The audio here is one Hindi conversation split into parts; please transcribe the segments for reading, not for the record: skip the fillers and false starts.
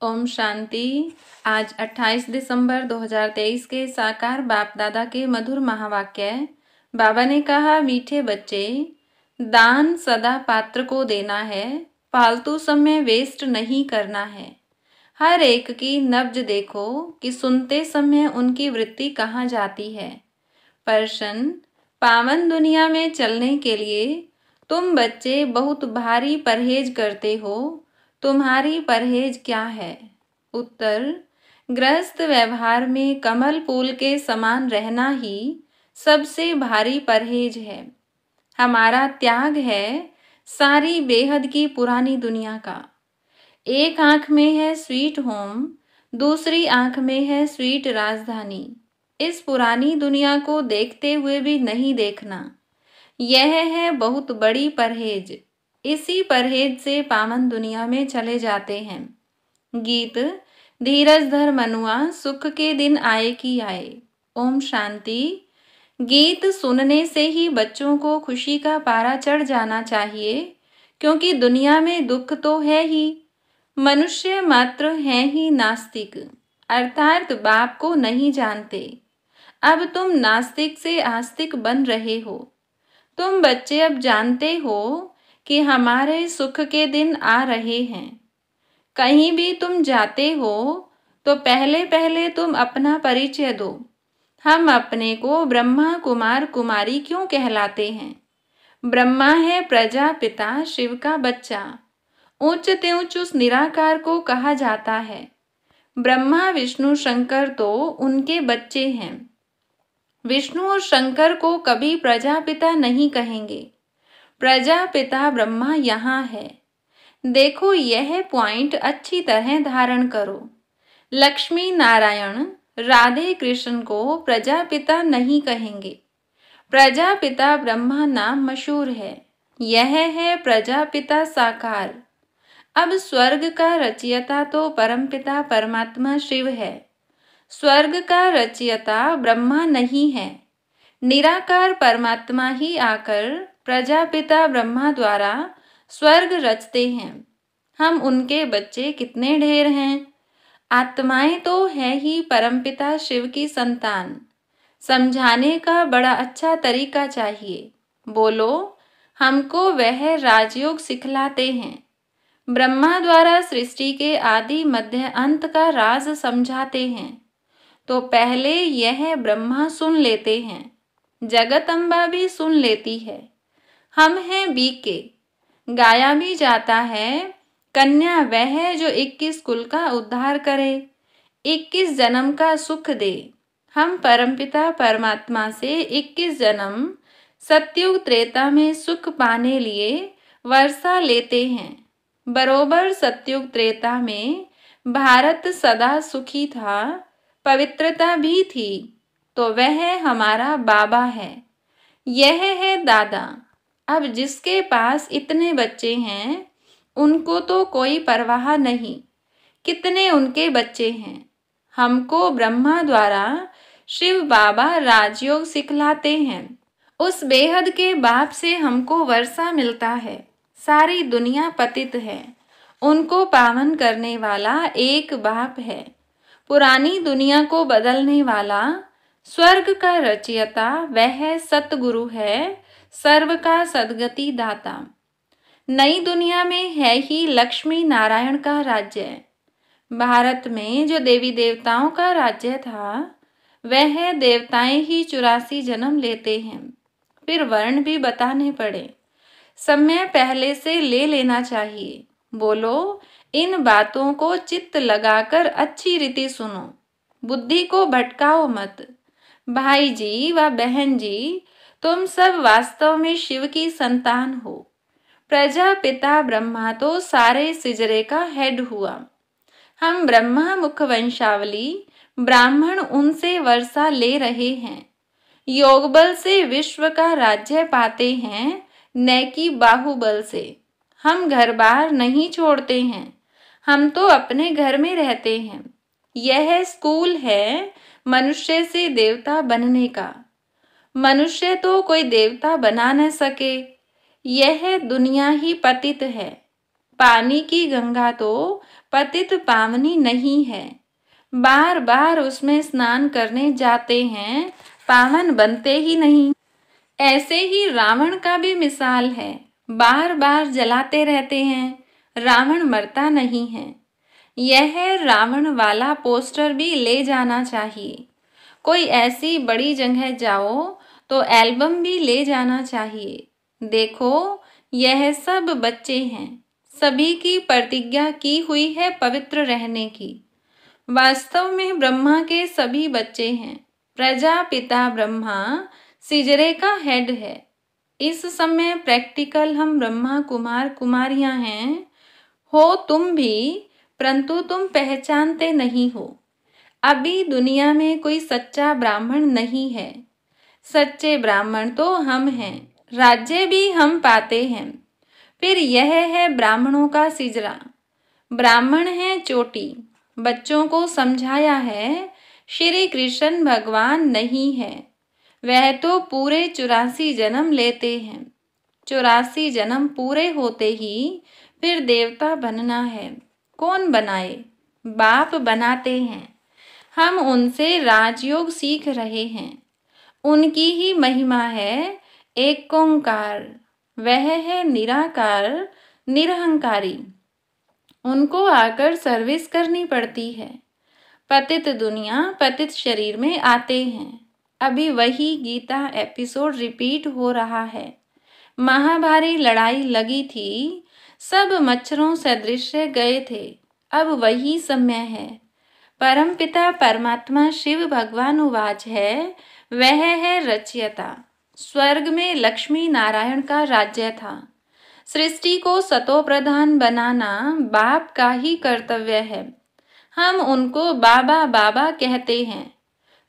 ओम शांति। आज 28 दिसंबर 2023 के साकार बाप दादा के मधुर महावाक्य। बाबा ने कहा, मीठे बच्चे, दान सदा पात्र को देना है, फालतू समय वेस्ट नहीं करना है। हर एक की नब्ज देखो कि सुनते समय उनकी वृत्ति कहाँ जाती है। प्रश्न, पावन दुनिया में चलने के लिए तुम बच्चे बहुत भारी परहेज करते हो, तुम्हारी परहेज क्या है? उत्तर, गृहस्थ व्यवहार में कमल फूल के समान रहना ही सबसे भारी परहेज है। हमारा त्याग है सारी बेहद की पुरानी दुनिया का। एक आंख में है स्वीट होम, दूसरी आंख में है स्वीट राजधानी। इस पुरानी दुनिया को देखते हुए भी नहीं देखना, यह है बहुत बड़ी परहेज। इसी परहेज से पावन दुनिया में चले जाते हैं। गीत, धीरज धर मनुआ, सुख के दिन आए कि आए। ओम शांति। गीत सुनने से ही बच्चों को खुशी का पारा चढ़ जाना चाहिए, क्योंकि दुनिया में दुख तो है ही। मनुष्य मात्र हैं ही नास्तिक, अर्थात बाप को नहीं जानते। अब तुम नास्तिक से आस्तिक बन रहे हो। तुम बच्चे अब जानते हो कि हमारे सुख के दिन आ रहे हैं। कहीं भी तुम जाते हो तो पहले पहले तुम अपना परिचय दो। हम अपने को ब्रह्मा कुमार कुमारी क्यों कहलाते हैं? ब्रह्मा है प्रजापिता शिव का बच्चा। ऊंच त्योंच उस निराकार को कहा जाता है। ब्रह्मा विष्णु शंकर तो उनके बच्चे हैं। विष्णु और शंकर को कभी प्रजापिता नहीं कहेंगे। प्रजापिता ब्रह्मा यहाँ है। देखो, यह पॉइंट अच्छी तरह धारण करो। लक्ष्मी नारायण राधे कृष्ण को प्रजापिता नहीं कहेंगे। प्रजापिता ब्रह्मा नाम मशहूर है। यह है प्रजापिता साकार। अब स्वर्ग का रचयिता तो परमपिता परमात्मा शिव है। स्वर्ग का रचयिता ब्रह्मा नहीं है। निराकार परमात्मा ही आकर प्रजापिता ब्रह्मा द्वारा स्वर्ग रचते हैं। हम उनके बच्चे कितने ढेर हैं। आत्माएं तो है ही परमपिता शिव की संतान। समझाने का बड़ा अच्छा तरीका चाहिए। बोलो, हमको वह राजयोग सिखलाते हैं। ब्रह्मा द्वारा सृष्टि के आदि मध्य अंत का राज समझाते हैं। तो पहले यह ब्रह्मा सुन लेते हैं, जगत अम्बा भी सुन लेती है। हम हैं बीके। गाया भी जाता है, कन्या वह जो 21 कुल का उद्धार करे, 21 जन्म का सुख दे। हम परमपिता परमात्मा से 21 जन्म सतयुग त्रेता में सुख पाने लिए वर्षा लेते हैं। बरोबर सतयुग त्रेता में भारत सदा सुखी था, पवित्रता भी थी, तो वह हमारा बाबा है। यह है दादा। अब जिसके पास इतने बच्चे हैं उनको तो कोई परवाह नहीं, कितने उनके बच्चे हैं। हमको ब्रह्मा द्वारा शिव बाबा राजयोग सिखलाते हैं। उस बेहद के बाप से हमको वर्षा मिलता है। सारी दुनिया पतित है, उनको पावन करने वाला एक बाप है। पुरानी दुनिया को बदलने वाला स्वर्ग का रचयिता वह सतगुरु है, सर्व का सदगति दाता। नई दुनिया में है ही लक्ष्मी नारायण का राज्य। भारत में जो देवी देवताओं का राज्य था, वह देवताएं ही 84 जन्म लेते हैं। फिर वर्ण भी बताने पड़े। समय पहले से ले लेना चाहिए। बोलो, इन बातों को चित्त लगाकर अच्छी रीति सुनो, बुद्धि को भटकाओ मत। भाई जी व बहन जी, तुम सब वास्तव में शिव की संतान हो। प्रजापिता ब्रह्मा तो सारे सिजरे का हेड हुआ। हम ब्रह्मा मुख वंशावली ब्राह्मण उनसे वर्षा ले रहे हैं। योग बल से विश्व का राज्य पाते हैं, न कि बाहुबल से। हम घर बार नहीं छोड़ते हैं, हम तो अपने घर में रहते हैं। यह स्कूल है मनुष्य से देवता बनने का। मनुष्य तो कोई देवता बना न सके। यह दुनिया ही पतित है। पानी की गंगा तो पतित पावनी नहीं है, बार बार उसमें स्नान करने जाते हैं, पावन बनते ही नहीं। ऐसे ही रावण का भी मिसाल है, बार बार जलाते रहते हैं, रावण मरता नहीं है। यह रावण वाला पोस्टर भी ले जाना चाहिए। कोई ऐसी बड़ी जगह जाओ तो एल्बम भी ले जाना चाहिए। देखो, यह सब बच्चे हैं, सभी की प्रतिज्ञा की हुई है पवित्र रहने की। वास्तव में ब्रह्मा के सभी बच्चे हैं। प्रजापिता ब्रह्मा सिजरे का हेड है। इस समय प्रैक्टिकल हम ब्रह्मा कुमार कुमारियां हैं, हो तुम भी, परंतु तुम पहचानते नहीं हो। अभी दुनिया में कोई सच्चा ब्राह्मण नहीं है। सच्चे ब्राह्मण तो हम हैं, राज्य भी हम पाते हैं। फिर यह है ब्राह्मणों का सिजरा। ब्राह्मण है चोटी। बच्चों को समझाया है श्री कृष्ण भगवान नहीं है, वह तो पूरे 84 जन्म लेते हैं। 84 जन्म पूरे होते ही फिर देवता बनना है। कौन बनाए? बाप बनाते हैं। हम उनसे राजयोग सीख रहे हैं। उनकी ही महिमा है एक ओंकार, वह है निराकार निरहंकारी। उनको आकर सर्विस करनी पड़ती है। पतित दुनिया पतित शरीर में आते हैं। अभी वही गीता एपिसोड रिपीट हो रहा है। महाभारी लड़ाई लगी थी, सब मच्छरों सदृश गए थे। अब वही समय है। परमपिता परमात्मा शिव भगवान उवाच है, वह है रचयिता। स्वर्ग में लक्ष्मी नारायण का राज्य था। सृष्टि को सतो प्रधान बनाना बाप का ही कर्तव्य है। हम उनको बाबा बाबा कहते हैं।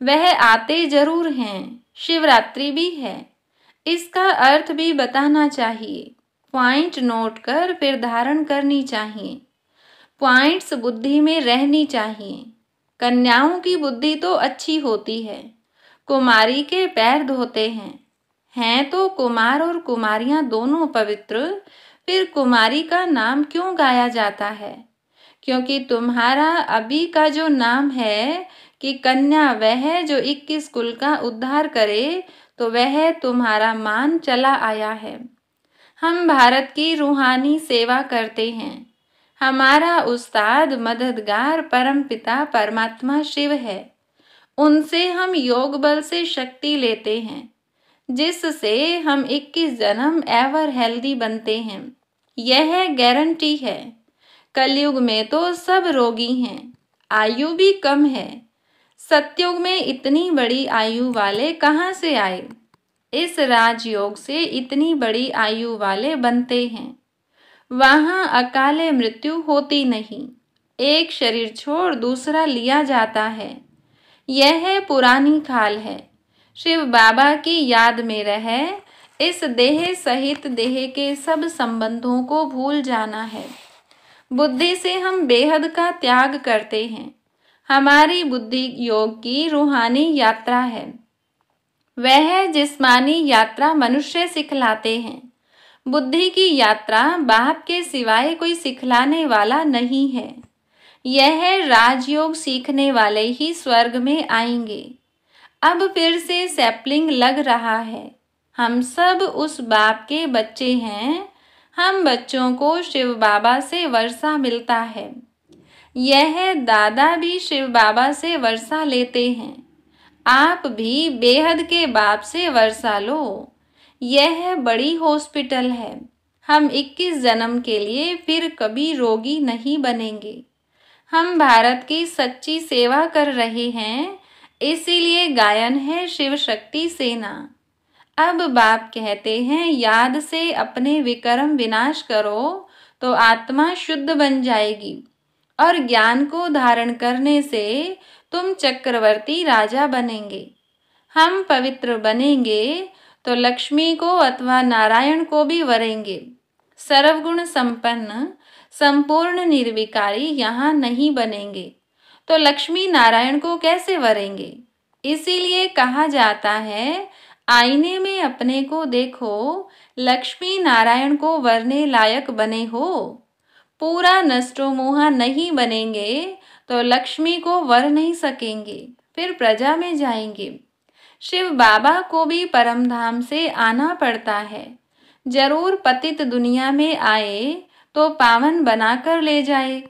वह आते जरूर हैं, शिवरात्रि भी है। इसका अर्थ भी बताना चाहिए। पॉइंट नोट कर फिर धारण करनी चाहिए। पॉइंट्स बुद्धि में रहनी चाहिए। कन्याओं की बुद्धि तो अच्छी होती है, कुमारी के पैर धोते हैं तो कुमार और कुमारियां दोनों पवित्र। फिर कुमारी का नाम क्यों गाया जाता है? क्योंकि तुम्हारा अभी का जो नाम है कि कन्या वह जो 21 कुल का उद्धार करे, तो वह तुम्हारा मान चला आया है। हम भारत की रूहानी सेवा करते हैं। हमारा उस्ताद मददगार परमपिता परमात्मा शिव है। उनसे हम योग बल से शक्ति लेते हैं, जिससे हम 21 जन्म एवर हेल्दी बनते हैं। यह गारंटी है। कलयुग में तो सब रोगी हैं, आयु भी कम है। सतयुग में इतनी बड़ी आयु वाले कहाँ से आए? इस राजयोग से इतनी बड़ी आयु वाले बनते हैं। वहां अकाले मृत्यु होती नहीं। एक शरीर छोड़ दूसरा लिया जाता है। यह पुरानी खाल है। शिव बाबा की याद में रहे इस देह सहित देह के सब संबंधों को भूल जाना है। बुद्धि से हम बेहद का त्याग करते हैं। हमारी बुद्धि योग की रूहानी यात्रा है। वह जिस्मानी यात्रा मनुष्य सिखलाते हैं। बुद्धि की यात्रा बाप के सिवाय कोई सिखलाने वाला नहीं है। यह राजयोग सीखने वाले ही स्वर्ग में आएंगे। अब फिर से सैपलिंग लग रहा है। हम सब उस बाप के बच्चे हैं। हम बच्चों को शिव बाबा से वर्षा मिलता है। यह दादा भी शिव बाबा से वर्षा लेते हैं। आप भी बेहद के बाप से वर्षा लो। यह बड़ी हॉस्पिटल है। हम 21 जन्म के लिए फिर कभी रोगी नहीं बनेंगे। हम भारत की सच्ची सेवा कर रहे हैं, इसीलिए गायन है शिव शक्ति सेना। अब बाप कहते हैं, याद से अपने विकर्म विनाश करो तो आत्मा शुद्ध बन जाएगी और ज्ञान को धारण करने से तुम चक्रवर्ती राजा बनेंगे। हम पवित्र बनेंगे तो लक्ष्मी को अथवा नारायण को भी वरेंगे। सर्वगुण संपन्न संपूर्ण निर्विकारी यहाँ नहीं बनेंगे तो लक्ष्मी नारायण को कैसे वरेंगे? इसीलिए कहा जाता है, आईने में अपने को देखो, लक्ष्मी नारायण को वरने लायक बने हो। पूरा नष्टो मोहा नहीं बनेंगे तो लक्ष्मी को वर नहीं सकेंगे, फिर प्रजा में जाएंगे। शिव बाबा को भी परमधाम से आना पड़ता है। जरूर पतित दुनिया में आए तो पावन बनाकर ले जाए।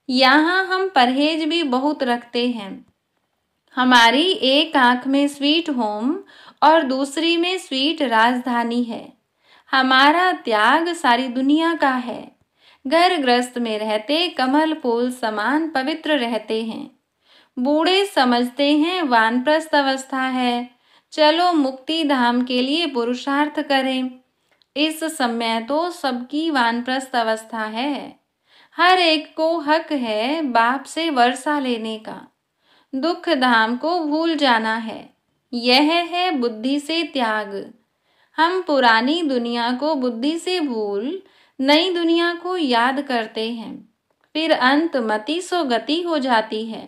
यहाँ हम परहेज भी बहुत रखते हैं। हमारी एक आंख में स्वीट होम और दूसरी में स्वीट राजधानी है। हमारा त्याग सारी दुनिया का है। घर गृहस्थ में रहते कमल फूल समान पवित्र रहते हैं। बूढ़े समझते हैं वानप्रस्थ अवस्था है। चलो मुक्ति धाम के लिए पुरुषार्थ करें। इस समय तो सबकी वानप्रस्थ अवस्था है। हर एक को हक है बाप से वर्षा लेने का। दुख धाम को भूल जाना है, यह है बुद्धि से त्याग। हम पुरानी दुनिया को बुद्धि से भूल नई दुनिया को याद करते हैं, फिर अंत मति सो गति हो जाती है।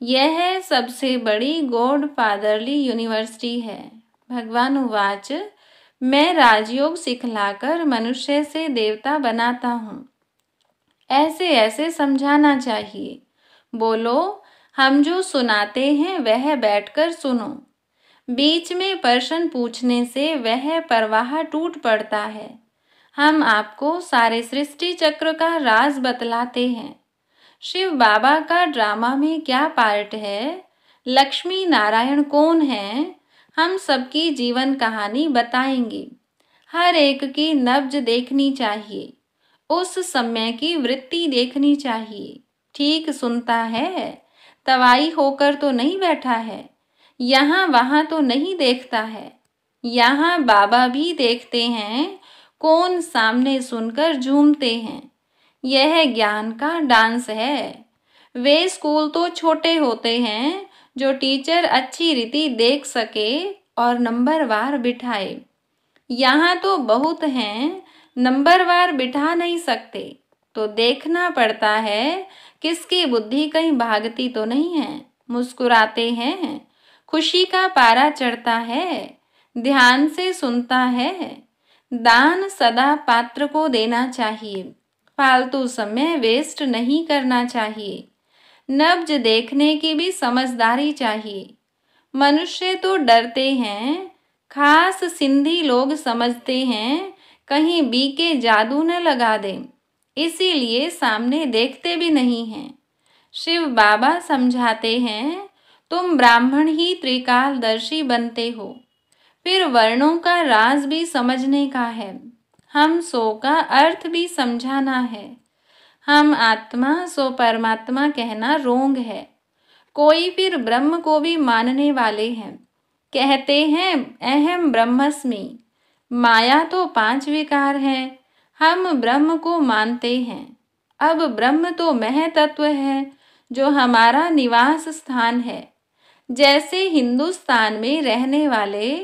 यह सबसे बड़ी गॉड फादरली यूनिवर्सिटी है। भगवान उवाच, मैं राजयोग सिखलाकर मनुष्य से देवता बनाता हूँ। ऐसे ऐसे समझाना चाहिए। बोलो, हम जो सुनाते हैं वह बैठकर सुनो। बीच में प्रश्न पूछने से वह प्रवाह टूट पड़ता है। हम आपको सारे सृष्टि चक्र का राज बतलाते हैं। शिव बाबा का ड्रामा में क्या पार्ट है, लक्ष्मी नारायण कौन है, हम सबकी जीवन कहानी बताएंगे। हर एक की नब्ज देखनी चाहिए, उस समय की वृत्ति देखनी चाहिए। ठीक सुनता है, तवाई होकर तो नहीं बैठा है, यहाँ वहाँ तो नहीं देखता है। यहाँ बाबा भी देखते हैं कौन सामने सुनकर झूमते हैं। यह ज्ञान का डांस है। वे स्कूल तो छोटे होते हैं जो टीचर अच्छी रीति देख सके और नंबरवार बिठाए। यहाँ तो बहुत हैं नंबरवार बिठा नहीं सकते, तो देखना पड़ता है किसकी बुद्धि कहीं भागती तो नहीं है। मुस्कुराते हैं, खुशी का पारा चढ़ता है, ध्यान से सुनता है। दान सदा पात्र को देना चाहिए, फालतू समय वेस्ट नहीं करना चाहिए। नब्ज देखने की भी समझदारी चाहिए। मनुष्य तो डरते हैं, खास सिंधी लोग समझते हैं कहीं बीके जादू न लगा दें, इसीलिए सामने देखते भी नहीं हैं। शिव बाबा समझाते हैं, तुम ब्राह्मण ही त्रिकालदर्शी बनते हो, फिर वर्णों का राज भी समझने का है। हम सो का अर्थ भी समझाना है। हम आत्मा सो परमात्मा कहना रोंग है। कोई फिर ब्रह्म को भी मानने वाले हैं, कहते हैं अहम ब्रह्मस्मि। माया तो 5 विकार हैं, हम ब्रह्म को मानते हैं। अब ब्रह्म तो महतत्व है जो हमारा निवास स्थान है। जैसे हिंदुस्तान में रहने वाले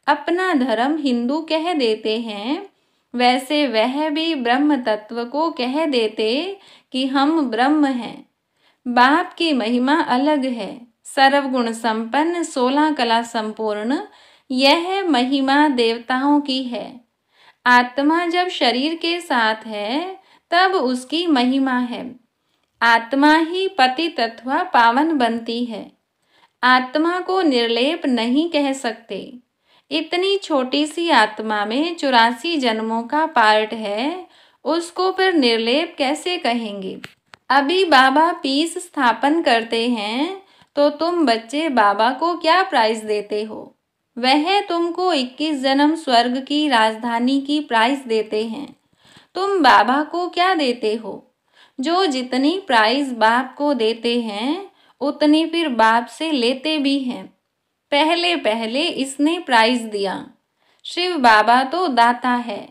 अपना धर्म हिंदू कह देते हैं, वैसे वह भी ब्रह्म तत्व को कह देते कि हम ब्रह्म हैं। बाप की महिमा अलग है, सर्वगुण संपन्न 16 कला संपूर्ण। यह महिमा देवताओं की है। आत्मा जब शरीर के साथ है तब उसकी महिमा है। आत्मा ही पतित अथवा पावन बनती है। आत्मा को निर्लेप नहीं कह सकते। इतनी छोटी सी आत्मा में 84 जन्मों का पार्ट है, उसको फिर निर्लेप कैसे कहेंगे। अभी बाबा पीस स्थापन करते हैं तो तुम बच्चे बाबा को क्या प्राइज देते हो। वह तुमको 21 जन्म स्वर्ग की राजधानी की प्राइज देते हैं। तुम बाबा को क्या देते हो। जो जितनी प्राइज बाप को देते हैं उतनी फिर बाप से लेते भी हैं। पहले पहले इसने प्राइज दिया। शिव बाबा तो दाता है।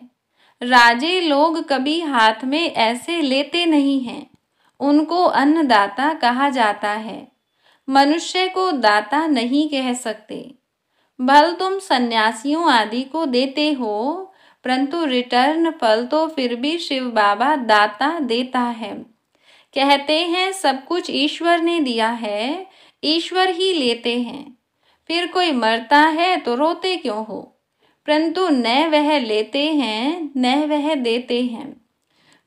राजे लोग कभी हाथ में ऐसे लेते नहीं हैं, उनको अन्नदाता कहा जाता है। मनुष्य को दाता नहीं कह सकते। भल तुम सन्यासियों आदि को देते हो, परंतु रिटर्न फल तो फिर भी शिव बाबा दाता देता है। कहते हैं सब कुछ ईश्वर ने दिया है, ईश्वर ही लेते हैं। फिर कोई मरता है तो रोते क्यों हो, परंतु न वह लेते हैं न वह देते हैं।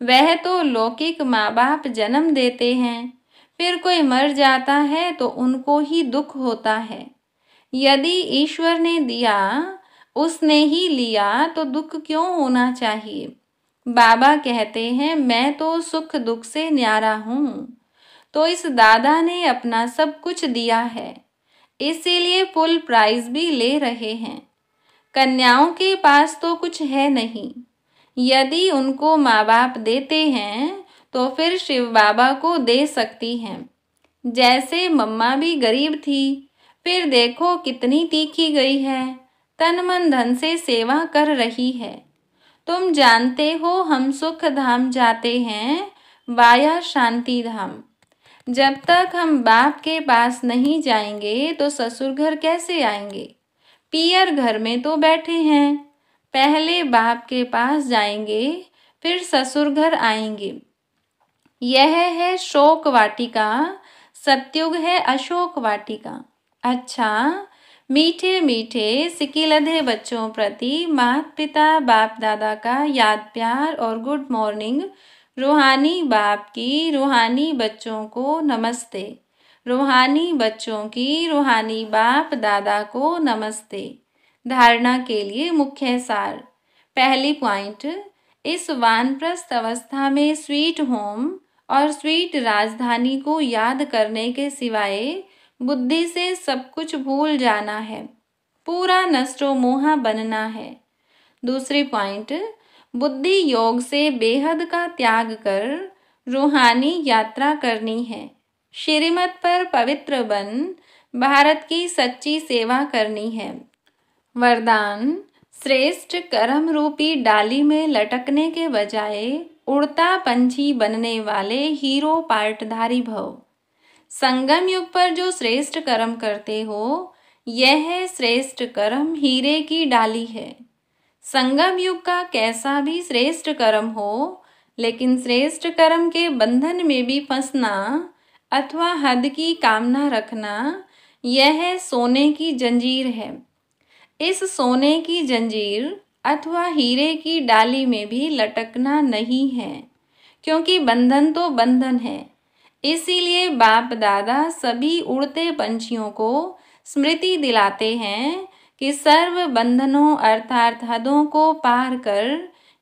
वह तो लौकिक माँ बाप जन्म देते हैं, फिर कोई मर जाता है तो उनको ही दुख होता है। यदि ईश्वर ने दिया, उसने ही लिया, तो दुख क्यों होना चाहिए। बाबा कहते हैं, मैं तो सुख दुख से न्यारा हूँ। तो इस दादा ने अपना सब कुछ दिया है, इसीलिए फुल प्राइज भी ले रहे हैं। कन्याओं के पास तो कुछ है नहीं, यदि उनको माँ बाप देते हैं तो फिर शिव बाबा को दे सकती हैं। जैसे मम्मा भी गरीब थी, फिर देखो कितनी तीखी गई है, तन मन धन से सेवा कर रही है। तुम जानते हो हम सुख धाम जाते हैं, वाया शांति धाम। जब तक हम बाप के पास नहीं जाएंगे तो ससुर घर कैसे आएंगे। पियर घर में तो बैठे हैं, पहले बाप के पास जाएंगे, फिर ससुर घर आएंगे। यह है शोक वाटिका, सत्युग है अशोक वाटिका। अच्छा, मीठे मीठे सिकिलधे बच्चों प्रति माता पिता बाप दादा का याद प्यार और गुड मॉर्निंग। रूहानी बाप की रूहानी बच्चों को नमस्ते। रूहानी बच्चों की रूहानी बाप दादा को नमस्ते। धारणा के लिए मुख्य सार। पहली पॉइंट, इस वानप्रस्थ अवस्था में स्वीट होम और स्वीट राजधानी को याद करने के सिवाय बुद्धि से सब कुछ भूल जाना है, पूरा नष्टो मोहा बनना है। दूसरी पॉइंट, बुद्धि योग से बेहद का त्याग कर रूहानी यात्रा करनी है। श्रीमत पर पवित्र बन भारत की सच्ची सेवा करनी है। वरदान, श्रेष्ठ कर्म रूपी डाली में लटकने के बजाय उड़ता पंछी बनने वाले हीरो पार्टधारी भव। संगम युग पर जो श्रेष्ठ कर्म करते हो, यह श्रेष्ठ कर्म हीरे की डाली है। संगम युग का कैसा भी श्रेष्ठ कर्म हो, लेकिन श्रेष्ठ कर्म के बंधन में भी फंसना अथवा हद की कामना रखना, यह सोने की जंजीर है। इस सोने की जंजीर अथवा हीरे की डाली में भी लटकना नहीं है, क्योंकि बंधन तो बंधन है। इसीलिए बाप दादा सभी उड़ते पंछियों को स्मृति दिलाते हैं कि सर्व बंधनों अर्थात हदों को पार कर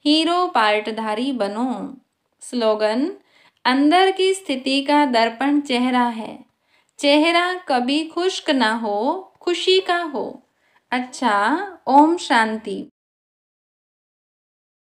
हीरो पार्टधारी बनो। स्लोगन, अंदर की स्थिति का दर्पण चेहरा है, चेहरा कभी खुश्क ना हो, खुशी का हो। अच्छा, ओम शांति।